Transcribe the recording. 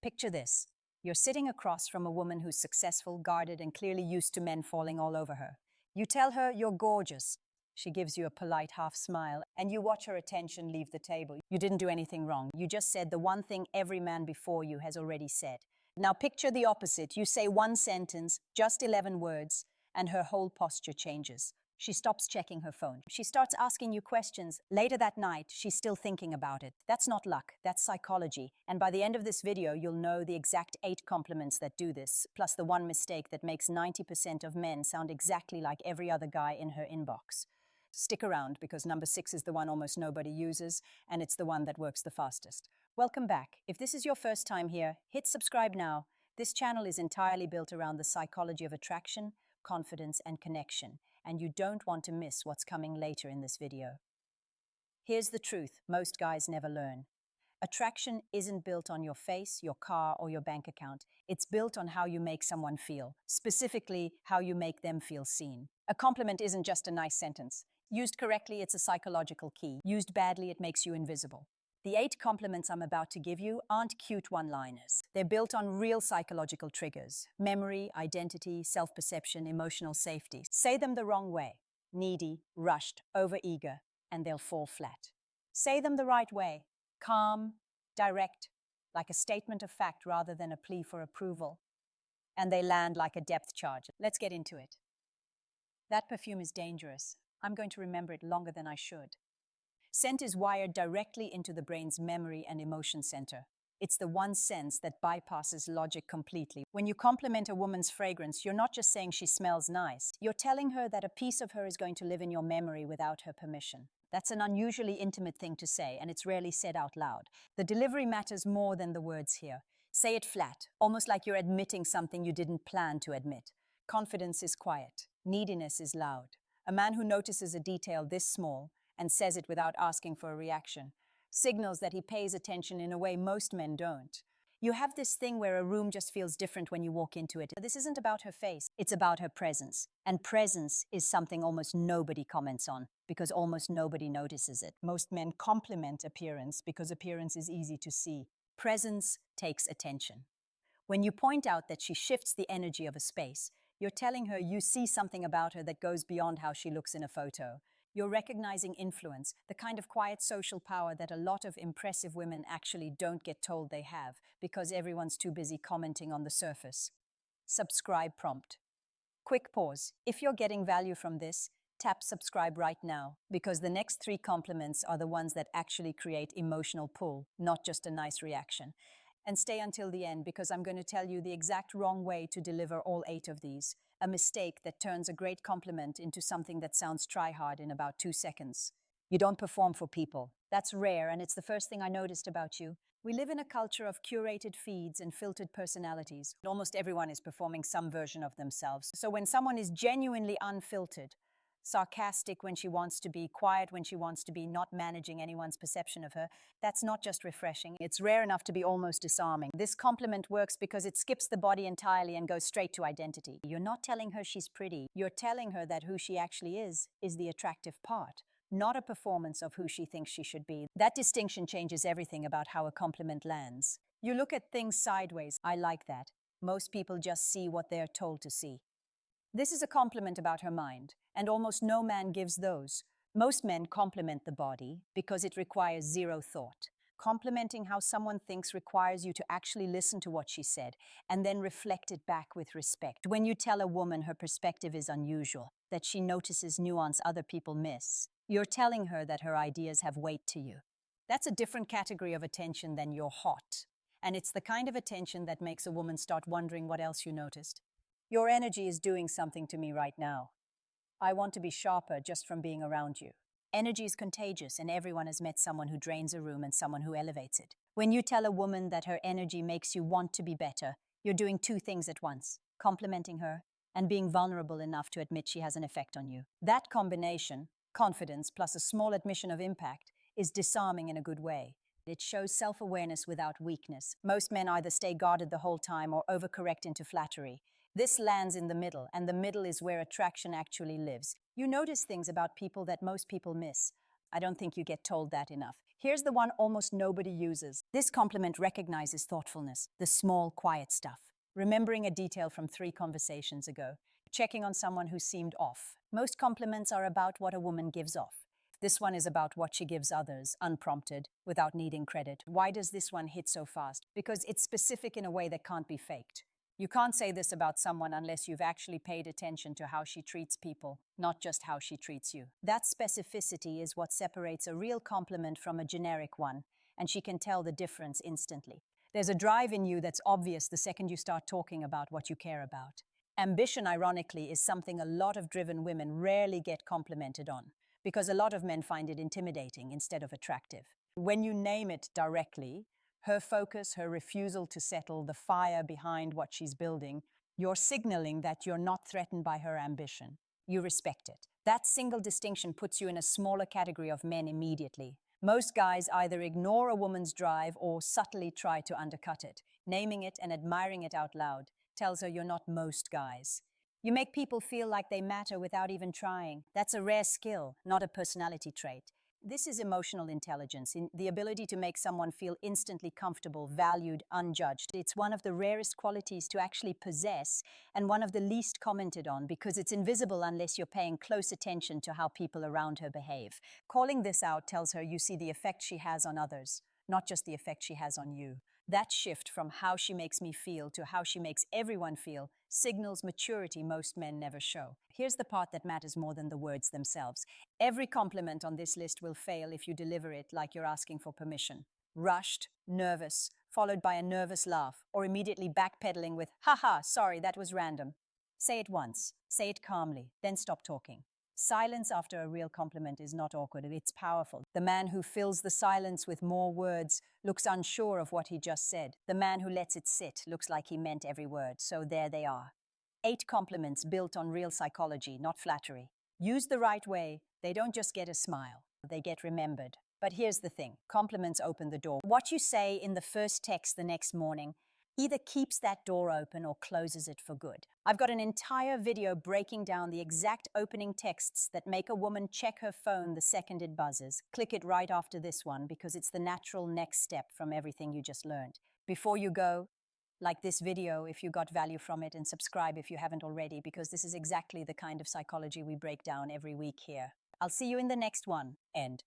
Picture this. You're sitting across from a woman who's successful, guarded, and clearly used to men falling all over her. You tell her you're gorgeous. She gives you a polite half smile, and you watch her attention leave the table. You didn't do anything wrong. You just said the one thing every man before you has already said. Now picture the opposite. You say one sentence, just 11 words, and her whole posture changes. She stops checking her phone. She starts asking you questions. Later that night, she's still thinking about it. That's not luck, that's psychology. And by the end of this video, you'll know the exact 8 compliments that do this, plus the one mistake that makes 90% of men sound exactly like every other guy in her inbox. Stick around, because number 6 is the one almost nobody uses, and it's the one that works the fastest. Welcome back. If this is your first time here, hit subscribe now. This channel is entirely built around the psychology of attraction, confidence, and connection, and you don't want to miss what's coming later in this video. Here's the truth most guys never learn. Attraction isn't built on your face, your car, or your bank account. It's built on how you make someone feel, specifically how you make them feel seen. A compliment isn't just a nice sentence. Used correctly, it's a psychological key. Used badly, it makes you invisible. The 8 compliments I'm about to give you aren't cute one-liners. They're built on real psychological triggers: memory, identity, self-perception, emotional safety. Say them the wrong way: needy, rushed, overeager, and they'll fall flat. Say them the right way: calm, direct, like a statement of fact rather than a plea for approval, and they land like a depth charge. Let's get into it. That perfume is dangerous. I'm going to remember it longer than I should. Scent is wired directly into the brain's memory and emotion center. It's the one sense that bypasses logic completely. When you compliment a woman's fragrance, you're not just saying she smells nice. You're telling her that a piece of her is going to live in your memory without her permission. That's an unusually intimate thing to say, and it's rarely said out loud. The delivery matters more than the words here. Say it flat, almost like you're admitting something you didn't plan to admit. Confidence is quiet. Neediness is loud. A man who notices a detail this small and says it without asking for a reaction signals that he pays attention in a way most men don't. You have this thing where a room just feels different when you walk into it. This isn't about her face, it's about her presence. And presence is something almost nobody comments on, because almost nobody notices it. Most men compliment appearance because appearance is easy to see. Presence takes attention. When you point out that she shifts the energy of a space, you're telling her you see something about her that goes beyond how she looks in a photo. You're recognizing influence, the kind of quiet social power that a lot of impressive women actually don't get told they have, because everyone's too busy commenting on the surface. Subscribe prompt. Quick pause. If you're getting value from this, tap subscribe right now, because the next 3 compliments are the ones that actually create emotional pull, not just a nice reaction. And stay until the end, because I'm going to tell you the exact wrong way to deliver all 8 of these. A mistake that turns a great compliment into something that sounds try-hard in about 2 seconds. You don't perform for people. That's rare, and it's the first thing I noticed about you. We live in a culture of curated feeds and filtered personalities. Almost everyone is performing some version of themselves. So when someone is genuinely unfiltered, sarcastic when she wants to be, quiet when she wants to be, not managing anyone's perception of her, that's not just refreshing, it's rare enough to be almost disarming. This compliment works because it skips the body entirely and goes straight to identity. You're not telling her she's pretty, you're telling her that who she actually is the attractive part, not a performance of who she thinks she should be. That distinction changes everything about how a compliment lands. You look at things sideways. I like that. Most people just see what they're told to see. This is a compliment about her mind, and almost no man gives those. Most men compliment the body because it requires zero thought. Complimenting how someone thinks requires you to actually listen to what she said and then reflect it back with respect. When you tell a woman her perspective is unusual, that she notices nuance other people miss, you're telling her that her ideas have weight to you. That's a different category of attention than "you're hot." And it's the kind of attention that makes a woman start wondering what else you noticed. Your energy is doing something to me right now. I want to be sharper just from being around you. Energy is contagious, and everyone has met someone who drains a room and someone who elevates it. When you tell a woman that her energy makes you want to be better, you're doing 2 things at once: complimenting her and being vulnerable enough to admit she has an effect on you. That combination, confidence plus a small admission of impact, is disarming in a good way. It shows self-awareness without weakness. Most men either stay guarded the whole time or overcorrect into flattery. This lands in the middle, and the middle is where attraction actually lives. You notice things about people that most people miss. I don't think you get told that enough. Here's the one almost nobody uses. This compliment recognizes thoughtfulness, the small, quiet stuff. Remembering a detail from 3 conversations ago. Checking on someone who seemed off. Most compliments are about what a woman gives off. This one is about what she gives others, unprompted, without needing credit. Why does this one hit so fast? Because it's specific in a way that can't be faked. You can't say this about someone unless you've actually paid attention to how she treats people, not just how she treats you. That specificity is what separates a real compliment from a generic one, and she can tell the difference instantly. There's a drive in you that's obvious the second you start talking about what you care about. Ambition, ironically, is something a lot of driven women rarely get complimented on, because a lot of men find it intimidating instead of attractive. When you name it directly, her focus, her refusal to settle, the fire behind what she's building, you're signaling that you're not threatened by her ambition. You respect it. That single distinction puts you in a smaller category of men immediately. Most guys either ignore a woman's drive or subtly try to undercut it. Naming it and admiring it out loud tells her you're not most guys. You make people feel like they matter without even trying. That's a rare skill, not a personality trait. This is emotional intelligence, the ability to make someone feel instantly comfortable, valued, unjudged. It's one of the rarest qualities to actually possess and one of the least commented on because it's invisible unless you're paying close attention to how people around her behave. Calling this out tells her you see the effect she has on others, not just the effect she has on you. That shift from how she makes me feel to how she makes everyone feel signals maturity most men never show. Here's the part that matters more than the words themselves. Every compliment on this list will fail if you deliver it like you're asking for permission. Rushed, nervous, followed by a nervous laugh, or immediately backpedaling with, haha, sorry, that was random. Say it once, say it calmly, then stop talking. Silence after a real compliment is not awkward, it's powerful. The man who fills the silence with more words looks unsure of what he just said. The man who lets it sit looks like he meant every word, so there they are. 8 compliments built on real psychology, not flattery. Used the right way, they don't just get a smile, they get remembered. But here's the thing, compliments open the door. What you say in the first text the next morning either keeps that door open or closes it for good. I've got an entire video breaking down the exact opening texts that make a woman check her phone the second it buzzes. Click it right after this one because it's the natural next step from everything you just learned. Before you go, like this video if you got value from it and subscribe if you haven't already because this is exactly the kind of psychology we break down every week here. I'll see you in the next one. End.